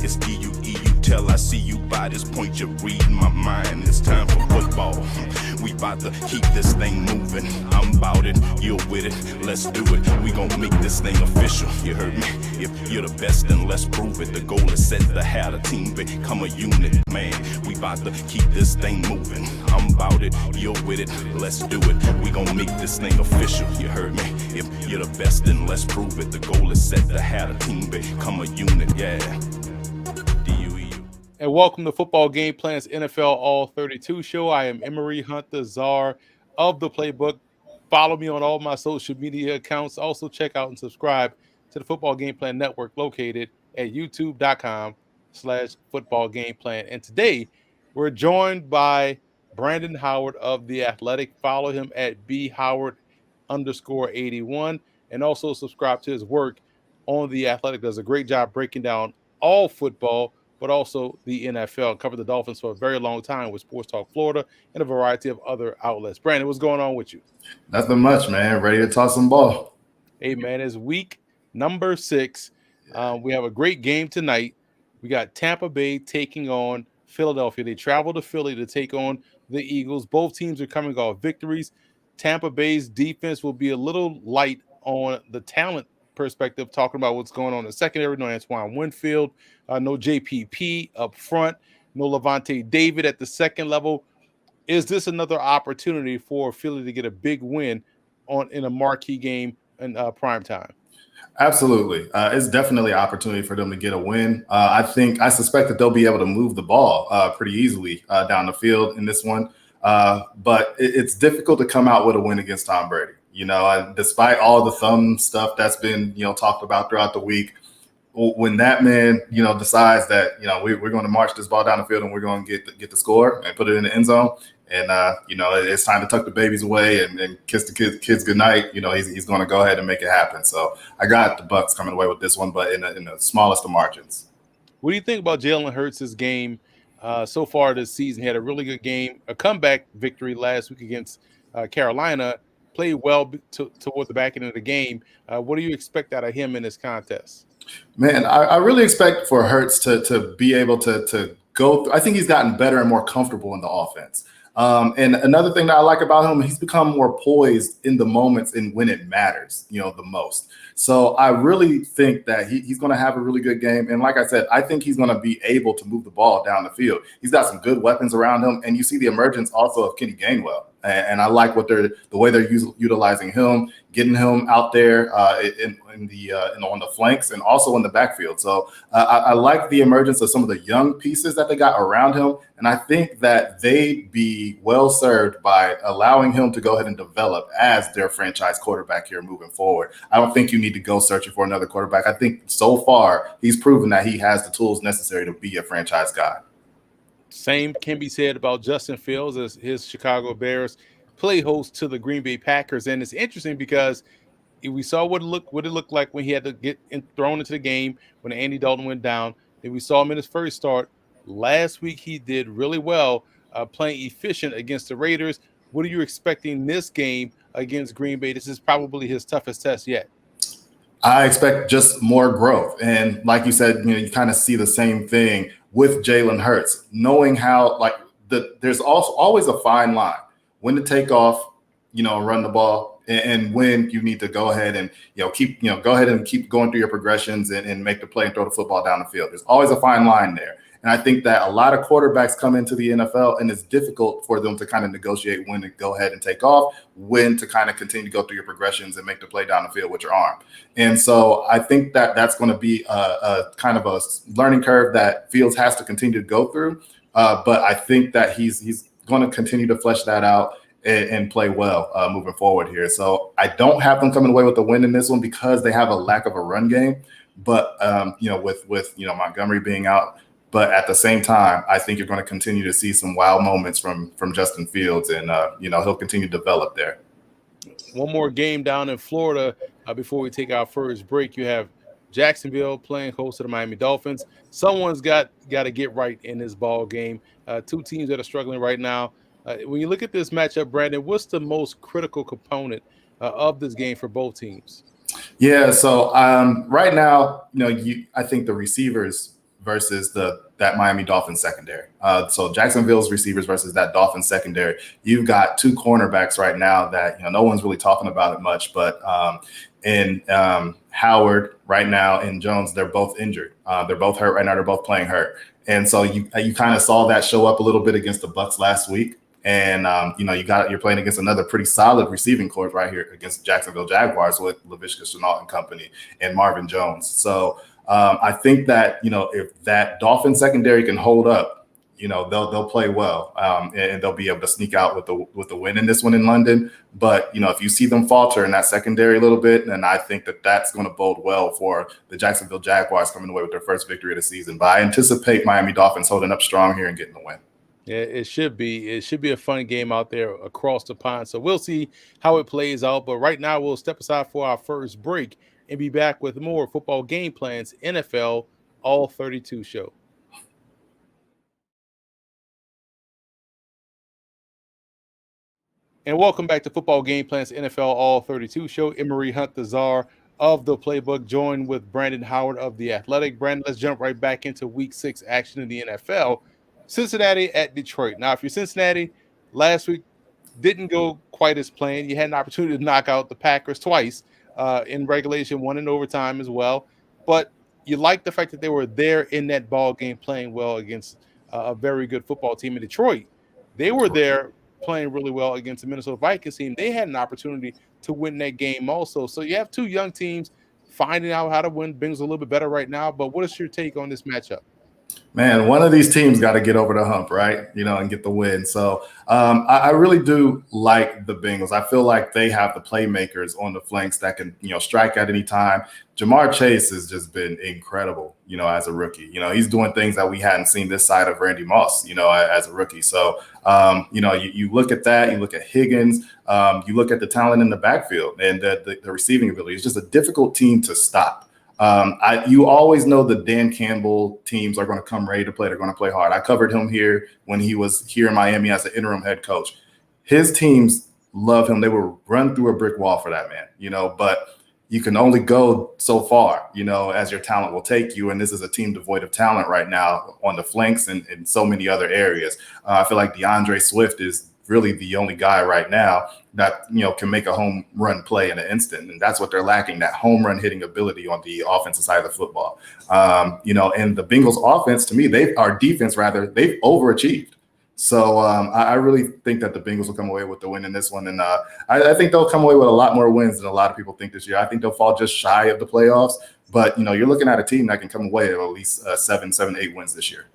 it's D-U-E-U till I see you. By this point you're reading my mind. It's time for football. We about to keep this thing moving. I'm about it, you're with it, let's do it. We gon' make this thing official, you heard me? If you're the best, then let's prove it. The goal is set to have a team become a unit. Man, we about to keep this thing moving. I'm about it, you're with it, let's do it. We gon' make this thing official, you heard me? If you're the best, then let's prove it. The goal is set to have a team become a unit, yeah. D-U-E-U. And welcome to Football Game Plan's NFL All-32 show. I am Emery Hunt, the czar of the playbook. Follow me on all my social media accounts. Also check out and subscribe to the Football Game Plan Network located at youtube.com/Football Game Plan. And today we're joined by Brandon Howard of The Athletic. Follow him at bhoward_81 and also subscribe to his work on The Athletic. Does a great job breaking down all football, but also the NFL. Covered the Dolphins for a very long time with Sports Talk Florida and a variety of other outlets. Brandon, what's going on with you? Nothing much, man. Ready to toss some ball. Hey, man, it's week number 6. We have a great game tonight. We got Tampa Bay taking on Philadelphia. They travel to Philly to take on the Eagles. Both teams are coming off victories. Tampa Bay's defense will be a little light on the talent perspective, talking about what's going on in the secondary. No Antoine Winfield, no JPP up front, no Levante David at the second level. Is this another opportunity for Philly to get a big win in a marquee game in prime time? Absolutely. It's definitely an opportunity for them to get a win. I suspect that they'll be able to move the ball pretty easily down the field in this one. But it's difficult to come out with a win against Tom Brady. Despite all the thumb stuff that's been, talked about throughout the week, when that man, decides that, we're going to march this ball down the field and we're going to get the score and put it in the end zone. And, it's time to tuck the babies away and kiss the kids goodnight. He's going to go ahead and make it happen. So I got the Bucks coming away with this one, but in the smallest of margins. What do you think about Jalen Hurts' game so far this season? He had a really good game, a comeback victory last week against Carolina. Played well toward the back end of the game. What do you expect out of him in this contest? Man, I really expect for Hurts to be able to go through. I think he's gotten better and more comfortable in the offense. And another thing that I like about him, he's become more poised in the moments and when it matters, the most. So I really think that he's going to have a really good game. And like I said, I think he's going to be able to move the ball down the field. He's got some good weapons around him. And you see the emergence also of Kenny Gainwell. And I like the way they're utilizing him, getting him out there on the flanks and also in the backfield. So I like the emergence of some of the young pieces that they got around him. And I think that they'd be well served by allowing him to go ahead and develop as their franchise quarterback here moving forward. I don't think you need to go searching for another quarterback. I think so far he's proven that he has the tools necessary to be a franchise guy. Same can be said about Justin Fields as his Chicago Bears play host to the Green Bay Packers. And it's interesting because we saw what it looked like when he had to get thrown into the game when Andy Dalton went down. And we saw him in his first start. Last week he did really well playing efficient against the Raiders. What are you expecting this game against Green Bay? This is probably his toughest test yet. I expect just more growth. And like you said, you kind of see the same thing with Jalen Hurts, knowing how there's also always a fine line when to take off, run the ball, and when you need to go ahead and keep going through your progressions and make the play and throw the football down the field. There's always a fine line there. And I think that a lot of quarterbacks come into the NFL and it's difficult for them to kind of negotiate when to go ahead and take off, when to kind of continue to go through your progressions and make the play down the field with your arm. And so I think that that's going to be a kind of a learning curve that Fields has to continue to go through. But I think that he's going to continue to flesh that out and play well moving forward here. So I don't have them coming away with the win in this one because they have a lack of a run game. But, with Montgomery being out, but at the same time, I think you're going to continue to see some wild moments from Justin Fields, and he'll continue to develop there. One more game down in Florida before we take our first break. You have Jacksonville playing host to the Miami Dolphins. Someone's got to get right in this ball game. Two teams that are struggling right now. When you look at this matchup, Brandon, what's the most critical component of this game for both teams? Yeah, so right now, I think the receivers versus that Miami Dolphins secondary. So Jacksonville's receivers versus that Dolphins secondary. You've got two cornerbacks right now that no one's really talking about it much, but in Howard right now and Jones, they're both injured. They're both hurt right now. They're both playing hurt, and so you kind of saw that show up a little bit against the Bucs last week. And you're playing against another pretty solid receiving corps right here against the Jacksonville Jaguars with Laviska Shenault and company and Marvin Jones. So I think that if that Dolphin secondary can hold up, they'll play well and they'll be able to sneak out with the win in this one in London. But if you see them falter in that secondary a little bit, then I think that that's going to bode well for the Jacksonville Jaguars coming away with their first victory of the season. But I anticipate Miami Dolphins holding up strong here and getting the win. Yeah, it should be. It should be a fun game out there across the pond. So we'll see how it plays out. But right now, we'll step aside for our first break and be back with more Football Game Plans NFL All-32 show. And welcome back to Football Game Plans NFL All-32 show. Emery Hunt, the czar of the playbook, joined with Brandon Howard of The Athletic. Brandon, let's jump right back into Week 6 action in the NFL. Cincinnati at Detroit. Now, if you're Cincinnati, last week didn't go quite as planned. You had an opportunity to knock out the Packers twice in regulation, one in overtime as well. But you like the fact that they were there in that ball game playing well against a very good football team in Detroit. They were there playing really well against the Minnesota Vikings team. They had an opportunity to win that game also. So you have two young teams finding out how to win. Bengals a little bit better right now. But what is your take on this matchup? Man, one of these teams got to get over the hump, right? And get the win. So I really do like the Bengals. I feel like they have the playmakers on the flanks that can, strike at any time. Jamar Chase has just been incredible, as a rookie. He's doing things that we hadn't seen this side of Randy Moss, as a rookie. So, you look at that, you look at Higgins, you look at the talent in the backfield and the receiving ability. It's just a difficult team to stop. You always know the Dan Campbell teams are going to come ready to play. They're going to play hard. I covered him here when he was here in Miami as the interim head coach. His teams love him. They will run through a brick wall for that man, but you can only go so far, as your talent will take you. And this is a team devoid of talent right now on the flanks and in so many other areas. I feel like DeAndre Swift is really the only guy right now that can make a home run play in an instant, and that's what they're lacking, that home run hitting ability on the offensive side of the football. And the Bengals offense, to me, they've overachieved. So I really think that the Bengals will come away with the win in this one, and I think they'll come away with a lot more wins than a lot of people think this year. I think they'll fall just shy of the playoffs, but you're looking at a team that can come away at least 7-8 wins this year.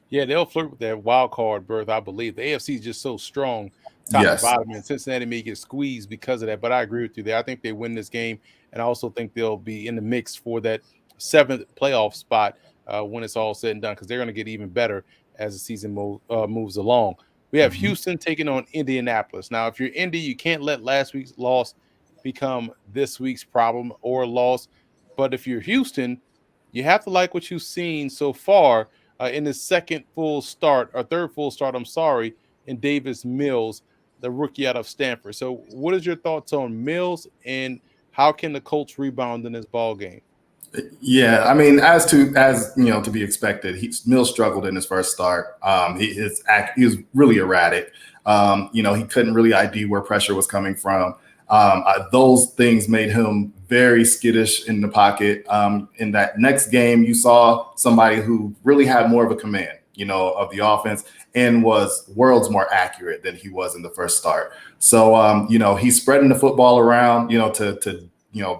Yeah, they'll flirt with that wild card berth, I believe. The AFC is just so strong, top to bottom, and Cincinnati may get squeezed because of that. But I agree with you there. I think they win this game, and I also think they'll be in the mix for that 7th playoff spot when it's all said and done, because they're going to get even better as the season moves along. We have Houston taking on Indianapolis. Now, if you're Indy, you can't let last week's loss become this week's problem or loss. But if you're Houston, you have to like what you've seen so far in the third full start, in Davis Mills, the rookie out of Stanford. So what is your thoughts on Mills, and how can the Colts rebound in this ball game? Yeah, I mean, as to be expected, Mills struggled in his first start. He was really erratic. He couldn't really ID where pressure was coming from. Those things made him very skittish in the pocket. In that next game, you saw somebody who really had more of a command, of the offense, and was worlds more accurate than he was in the first start. So, he's spreading the football around, to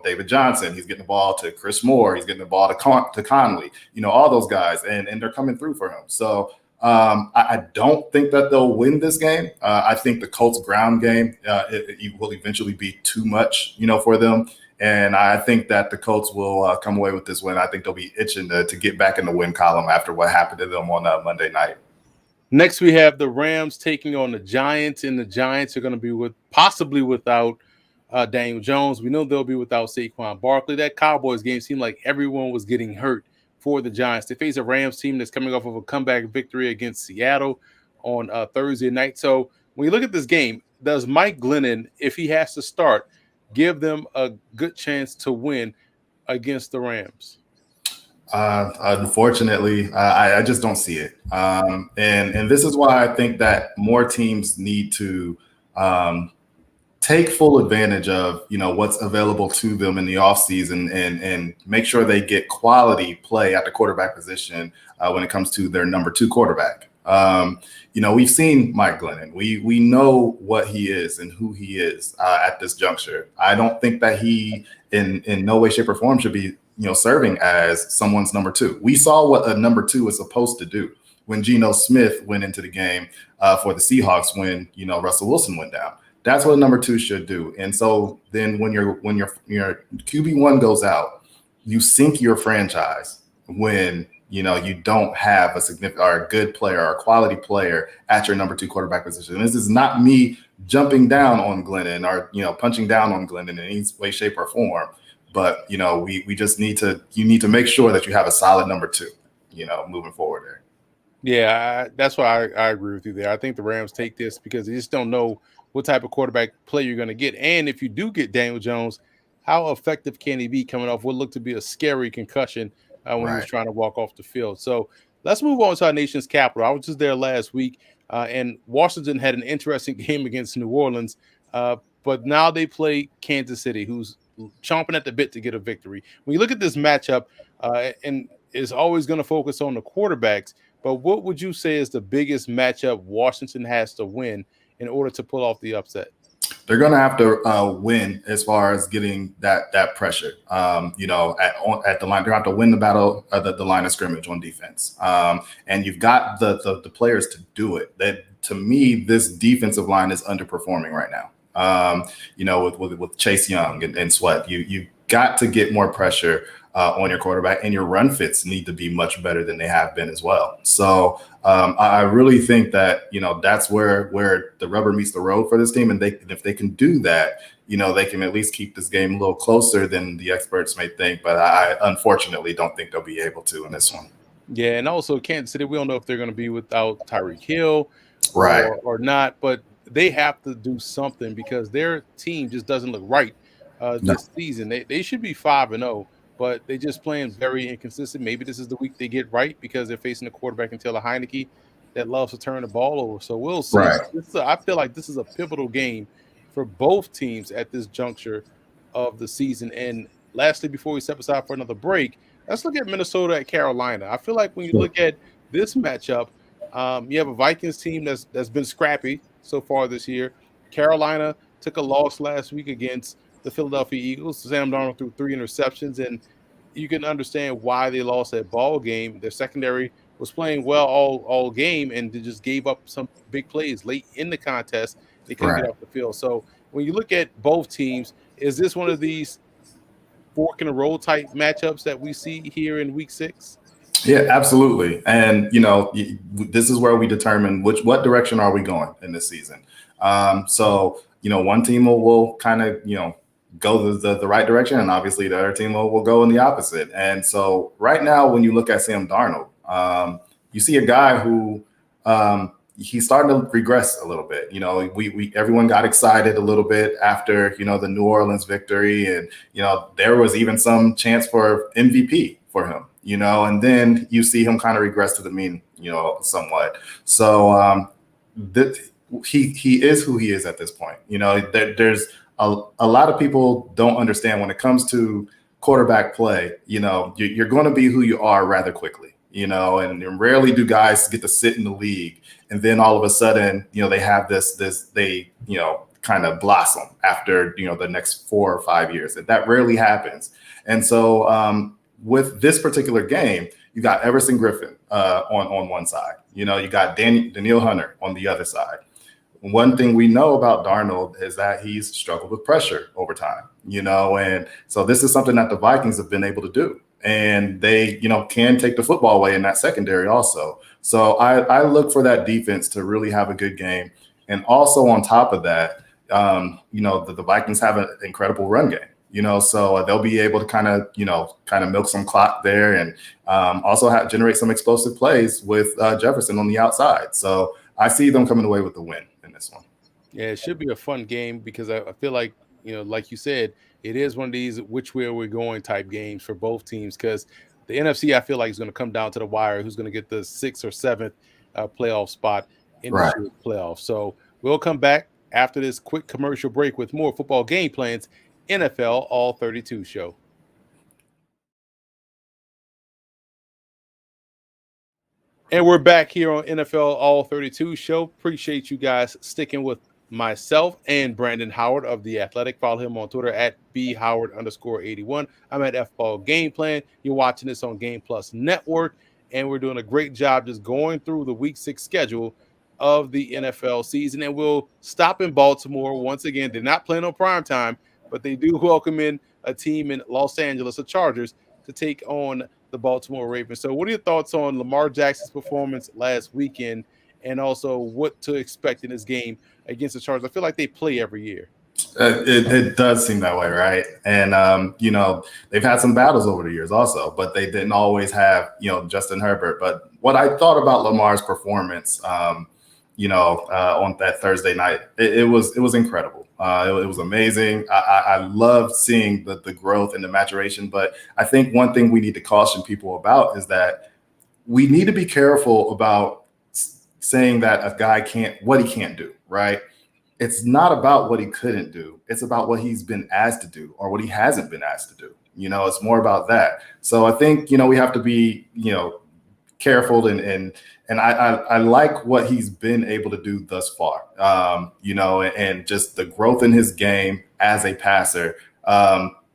David Johnson. He's getting the ball to Chris Moore. He's getting the ball to Conley, all those guys, and they're coming through for him. So I don't think that they'll win this game. I think the Colts ground game it will eventually be too much, for them. And I think that the Colts will come away with this win. I think they'll be itching to get back in the win column after what happened to them on Monday night. Next, we have the Rams taking on the Giants, and the Giants are going to be possibly without Daniel Jones. We know they'll be without Saquon Barkley. That Cowboys game seemed like everyone was getting hurt for the Giants. They face a Rams team that's coming off of a comeback victory against Seattle on Thursday night. So when you look at this game, does Mike Glennon, if he has to start, give them a good chance to win against the Rams? Unfortunately, I just don't see it. And this is why I think that more teams need to um, take full advantage of what's available to them in the offseason and make sure they get quality play at the quarterback position when it comes to their number two quarterback. We've seen Mike Glennon. We know what he is and who he is at this juncture. I don't think that he in no way, shape, or form should be serving as someone's number two. We saw what a number two is supposed to do when Geno Smith went into the game for the Seahawks when Russell Wilson went down. That's what a number two should do. And so then when your QB1 goes out, you sink your franchise when you don't have a significant or a good player or a quality player at your number two quarterback position. And this is not me jumping down on Glennon or punching down on Glennon in any way, shape, or form. But we just need to make sure that you have a solid number two, moving forward there. Yeah, that's why I agree with you there. I think the Rams take this because they just don't know what type of quarterback play you're going to get. And if you do get Daniel Jones, how effective can he be coming off what looked to be a scary concussion when he was trying to walk off the field? So let's move on to our nation's capital. I was just there last week, and Washington had an interesting game against New Orleans, but now they play Kansas City, who's chomping at the bit to get a victory. When you look at this matchup, and is always going to focus on the quarterbacks, but what would you say is the biggest matchup Washington has to win in order to pull off the upset? They're going to have to win as far as getting that pressure. At the line, they're going to have to win the battle, the line of scrimmage on defense. And you've got the players to do it. That to me, this defensive line is underperforming right now. With Chase Young and Sweat, you got to get more pressure on your quarterback, and your run fits need to be much better than they have been as well. So I really think that that's where the rubber meets the road for this team, and if they can do that, they can at least keep this game a little closer than the experts may think. But I unfortunately don't think they'll be able to in this one. Yeah, and also Kansas City, we don't know if they're going to be without Tyreek Hill or not, but they have to do something because their team just doesn't look right this season. They should be 5-0. But they're just playing very inconsistent. Maybe this is the week they get right because they're facing a quarterback in Taylor Heineke that loves to turn the ball over. So we'll see. Right. I feel like this is a pivotal game for both teams at this juncture of the season. And lastly, before we step aside for another break, let's look at Minnesota at Carolina. I feel like when you look at this matchup, you have a Vikings team that's been scrappy so far this year. Carolina took a loss last week against the Philadelphia Eagles. Sam Darnold threw 3 interceptions, and you can understand why they lost that ball game. Their secondary was playing well all game, and they just gave up some big plays late in the contest. They couldn't get off the field. So when you look at both teams, is this one of these fork in the road type matchups that we see here in Week 6? Yeah, absolutely. And this is where we determine what direction are we going in this season. So one team will kind of go the right direction, and obviously the other team will go in the opposite. And so right now, when you look at Sam Darnold, you see a guy who he's starting to regress a little bit. We everyone got excited a little bit after the New Orleans victory, and there was even some chance for MVP for him. And then you see him kind of regress to the mean, somewhat. So he is who he is at this point. There's a lot of people don't understand when it comes to quarterback play. You're going to be who you are rather quickly. And rarely do guys get to sit in the league and then all of a sudden, they have they kind of blossom after the next 4 or 5 years. That rarely happens. And so with this particular game, you got Everson Griffin on one side. You got Danielle Hunter on the other side. One thing we know about Darnold is that he's struggled with pressure over time, and so this is something that the Vikings have been able to do. And they, can take the football away in that secondary also. So I look for that defense to really have a good game. And also on top of that, the Vikings have an incredible run game, so they'll be able to kind of milk some clock there and also generate some explosive plays with Jefferson on the outside. So I see them coming away with the win in this one. Yeah, it should be a fun game because I feel like, like you said, it is one of these which way we're going type games for both teams because The NFC, I feel like, is going to come down to the wire. Who's going to get the 6th or 7th playoff spot in this Right. year's playoffs? So we'll come back after this quick commercial break with more football game plans. NFL All-32 show. And we're back here on NFL All-32 show. Appreciate you guys sticking with myself and Brandon Howard of The Athletic. Follow him on Twitter at @BHoward_81. I'm at FBall Game Plan. You're watching this on Game Plus Network, and we're doing a great job just going through the Week 6 schedule of the NFL season. And we'll stop in Baltimore once again. They're not playing on prime time, but they do welcome in a team in Los Angeles, the Chargers, to take on the Baltimore Ravens. So what are your thoughts on Lamar Jackson's performance last weekend, and also what to expect in this game against the Chargers? I feel like they play every year. It does seem that way, right? And, they've had some battles over the years also, but they didn't always have, Justin Herbert. But what I thought about Lamar's performance, on that Thursday night, it was incredible. It was amazing. I loved seeing the growth and the maturation. But I think one thing we need to caution people about is that we need to be careful about saying that a guy what he can't do, right? It's not about what he couldn't do. It's about what he's been asked to do or what he hasn't been asked to do. It's more about that. So I think, we have to be, careful and I like what he's been able to do thus far, and just the growth in his game as a passer.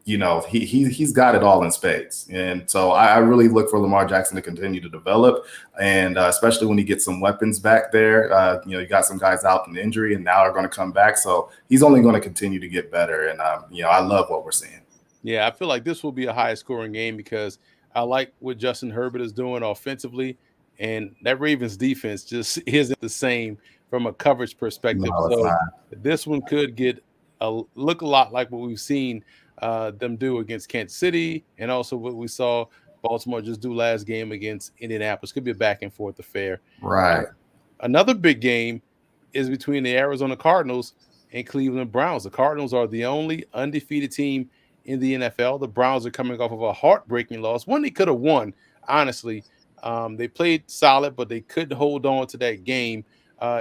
He's got it all in spades. And so I really look for Lamar Jackson to continue to develop, and especially when he gets some weapons back there. You got some guys out in injury and now are going to come back. So he's only going to continue to get better. And, I love what we're seeing. Yeah, I feel like this will be a high scoring game because I like what Justin Herbert is doing offensively, and that Ravens defense just isn't the same from a coverage perspective. No, it's so not. This one could look a lot like what we've seen them do against Kansas City, and also what we saw Baltimore just do last game against Indianapolis. Could be a back and forth affair. Right. Another big game is between the Arizona Cardinals and Cleveland Browns. The Cardinals are the only undefeated team in the NFL. The Browns are coming off of a heartbreaking loss. One they could have won, honestly. They played solid, but they couldn't hold on to that game.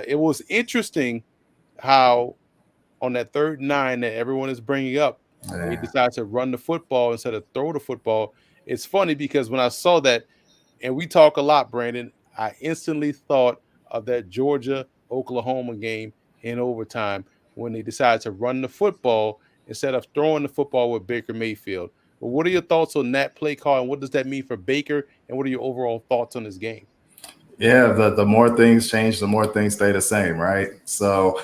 It was interesting how on that 3rd and 9 that everyone is bringing up, they decided to run the football instead of throw the football. It's funny because when I saw that, and we talk a lot, Brandon, I instantly thought of that Georgia-Oklahoma game in overtime when they decided to run the football instead of throwing the football with Baker Mayfield. But what are your thoughts on that play call, and what does that mean for Baker, and what are your overall thoughts on this game? Yeah, the more things change, the more things stay the same, right? So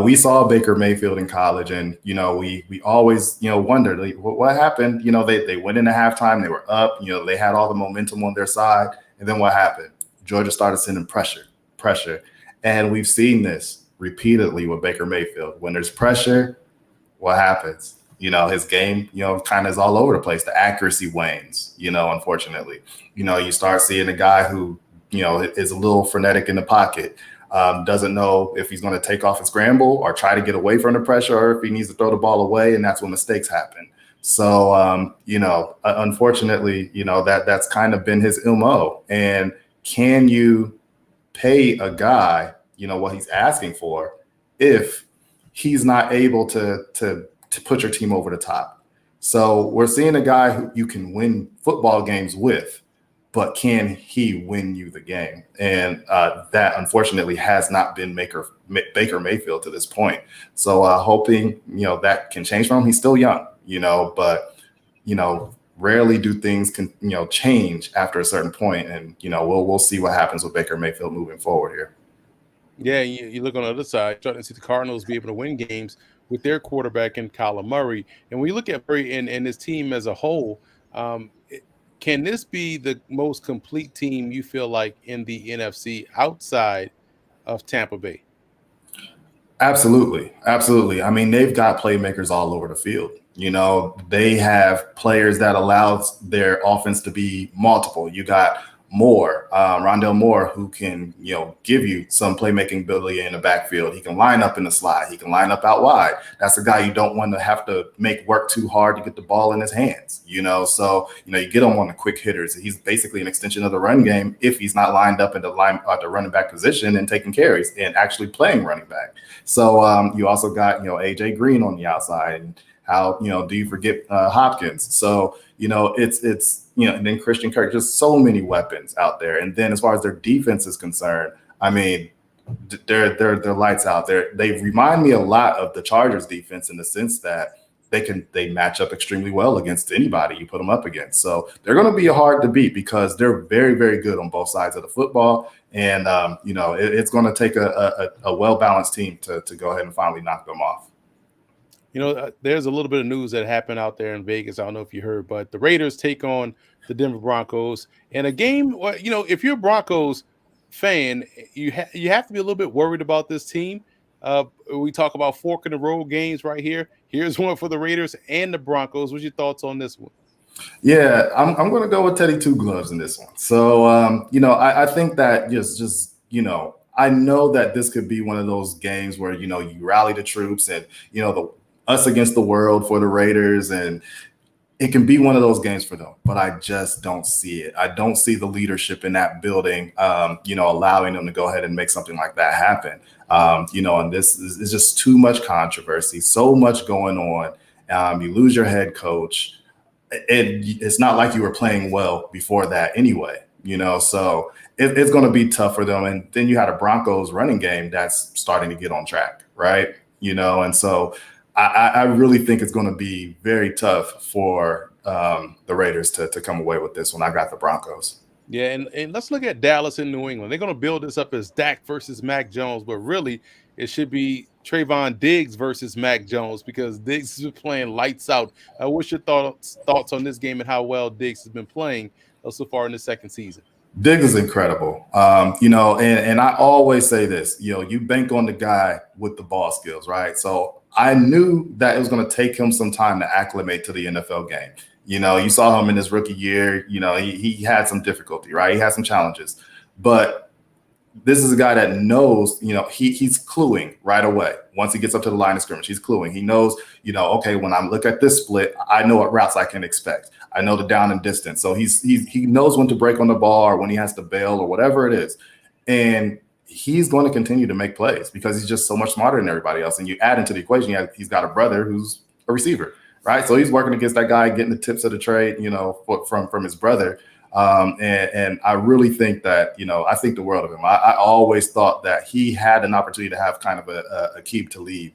we saw Baker Mayfield in college, and we always wondered what happened. They went into halftime, they were up, they had all the momentum on their side, and then what happened? Georgia started sending pressure, and we've seen this repeatedly with Baker Mayfield. When there's pressure, what happens? His game, kind of is all over the place. The accuracy wanes, unfortunately. You start seeing a guy who, is a little frenetic in the pocket, doesn't know if he's going to take off and scramble or try to get away from the pressure, or if he needs to throw the ball away, and that's when mistakes happen. So, unfortunately, that's kind of been his MO. And can you pay a guy, what he's asking for if he's not able to put your team over the top? So we're seeing a guy who you can win football games with, but can he win you the game? And that unfortunately has not been Baker Mayfield to this point. So hoping, that can change for him. He's still young, but, rarely do things change after a certain point. And, we'll see what happens with Baker Mayfield moving forward here. Yeah, you look on the other side, starting to see the Cardinals be able to win games with their quarterback in Kyler Murray. And when you look at Murray and his team as a whole, can this be the most complete team you feel like in the NFC outside of Tampa Bay? Absolutely. I mean, they've got playmakers all over the field. They have players that allows their offense to be multiple. You got Rondale Moore, who can, give you some playmaking ability in the backfield. He can line up in the slot. He can line up out wide. That's a guy you don't want to have to make work too hard to get the ball in his hands, So, you get him on the quick hitters. He's basically an extension of the run game if he's not lined up in the running back position and taking carries and actually playing running back. So you also got, AJ Green on the outside, and how, do you forget Hopkins? So, it's and then Christian Kirk, just so many weapons out there. And then as far as their defense is concerned, I mean, they're lights out there. They remind me a lot of the Chargers defense in the sense that they match up extremely well against anybody you put them up against. So they're going to be hard to beat because they're very, very good on both sides of the football. And, it's going to take a well-balanced team to go ahead and finally knock them off. There's a little bit of news that happened out there in Vegas. I don't know if you heard, but the Raiders take on the Denver Broncos in a game. If you're a Broncos fan, you have to be a little bit worried about this team. We talk about fork in the road games right here. Here's one for the Raiders and the Broncos. What's your thoughts on this one? Yeah, I'm going to go with Teddy Two Gloves in this one. So, I think that just I know that this could be one of those games where, you rally the troops and, us against the world for the Raiders, and it can be one of those games for them, but I just don't see it. I don't see the leadership in that building, allowing them to go ahead and make something like that happen. And this is just too much controversy, so much going on. You lose your head coach. It's not like you were playing well before that anyway, so it's going to be tough for them. And then you had a Broncos running game that's starting to get on track, right? And so I really think it's going to be very tough for the Raiders to come away with this one. I got the Broncos. Yeah, and let's look at Dallas and New England. They're going to build this up as Dak versus Mac Jones, but really it should be Trayvon Diggs versus Mac Jones because Diggs has been playing lights out. What's your thoughts on this game and how well Diggs has been playing so far in the second season? Diggs is incredible. And I always say this, you bank on the guy with the ball skills, right? So I knew that it was going to take him some time to acclimate to the NFL game. You saw him in his rookie year, he had some difficulty, right? He had some challenges, but this is a guy that knows, he's cluing right away. Once he gets up to the line of scrimmage, he's cluing. He knows, okay, when I look at this split, I know what routes I can expect. I know the down and distance. So he knows when to break on the ball or when he has to bail or whatever it is. And he's going to continue to make plays because he's just so much smarter than everybody else. And you add into the equation, he's got a brother who's a receiver, right? So he's working against that guy, getting the tips of the trade, from his brother. And I really think that, I think the world of him. I always thought that he had an opportunity to have kind of a Aqib Talib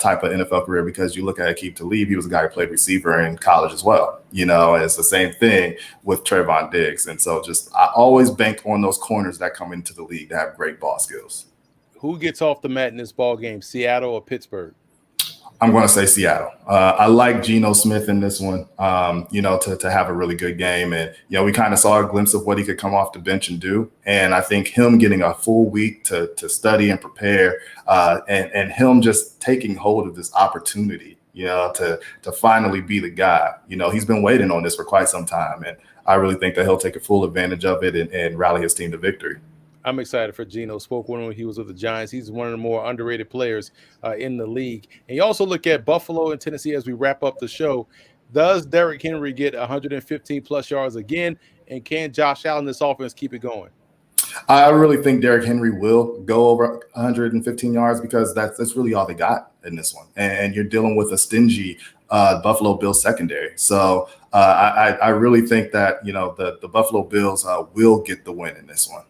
type of NFL career because you look at Aqib Talib, he was a guy who played receiver in college as well. And it's the same thing with Trayvon Diggs. And so I always bank on those corners that come into the league to have great ball skills. Who gets off the mat in this ball game, Seattle or Pittsburgh? I'm going to say Seattle. I like Geno Smith in this one, to have a really good game. And, we kind of saw a glimpse of what he could come off the bench and do. And I think him getting a full week to study and prepare and him just taking hold of this opportunity, to finally be the guy. He's been waiting on this for quite some time. And I really think that he'll take a full advantage of it and rally his team to victory. I'm excited for Geno. Spoke when he was with the Giants. He's one of the more underrated players in the league. And you also look at Buffalo and Tennessee as we wrap up the show. Does Derrick Henry get 115 plus yards again? And can Josh Allen, this offense, keep it going? I really think Derrick Henry will go over 115 yards because that's really all they got in this one. And you're dealing with a stingy Buffalo Bills secondary. So I really think that, the Buffalo Bills will get the win in this one.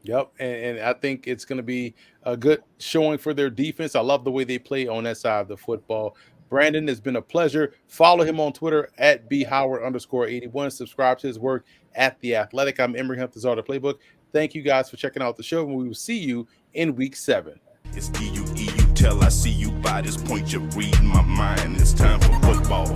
Yep, and I think it's going to be a good showing for their defense. I love the way they play on that side of the football. Brandon, it's been a pleasure. Follow him on Twitter at @BHoward_81. Subscribe to his work at The Athletic. I'm Emory Huntazar, the Playbook. Thank you guys for checking out the show, and we will see you in Week 7. It's DUEUT. tell I see you by this point, you're reading my mind. It's time for football.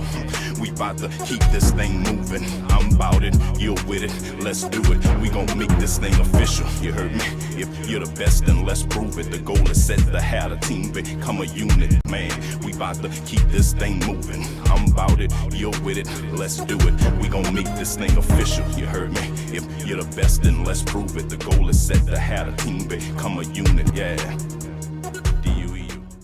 We about to keep this thing moving. I'm about it, you're with it, let's do it. We gon' make this thing official, you heard me? If you're the best, then let's prove it. The goal is set to have a team become a unit, man. We about to keep this thing moving. I'm about it, you're with it, let's do it. We gon' make this thing official, you heard me? If you're the best, then let's prove it. The goal is set to have a team become a unit, yeah.